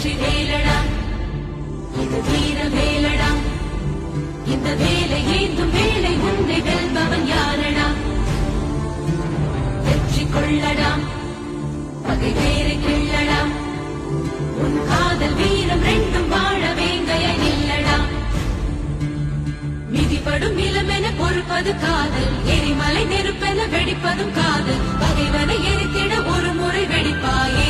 வெற்றி வேலடா இது வீர வேலடா இந்த வேலை ஏந்தும் வேலை உன்னை வெல்பவன் யாரடா வெற்றி கொள்ளடா பகை வேறு கிள்ளடா உன் காதல் வீரம் ரெண்டும் வாழ வேங்கைய நில்லடா மிதிப்படும் நிலமென பொறுப்பது காதல் எரிமலை நெருப்பென வெடிப்பதும் காதல் பகைவனை எரித்திட ஒரு முறை வெடிப்பாயே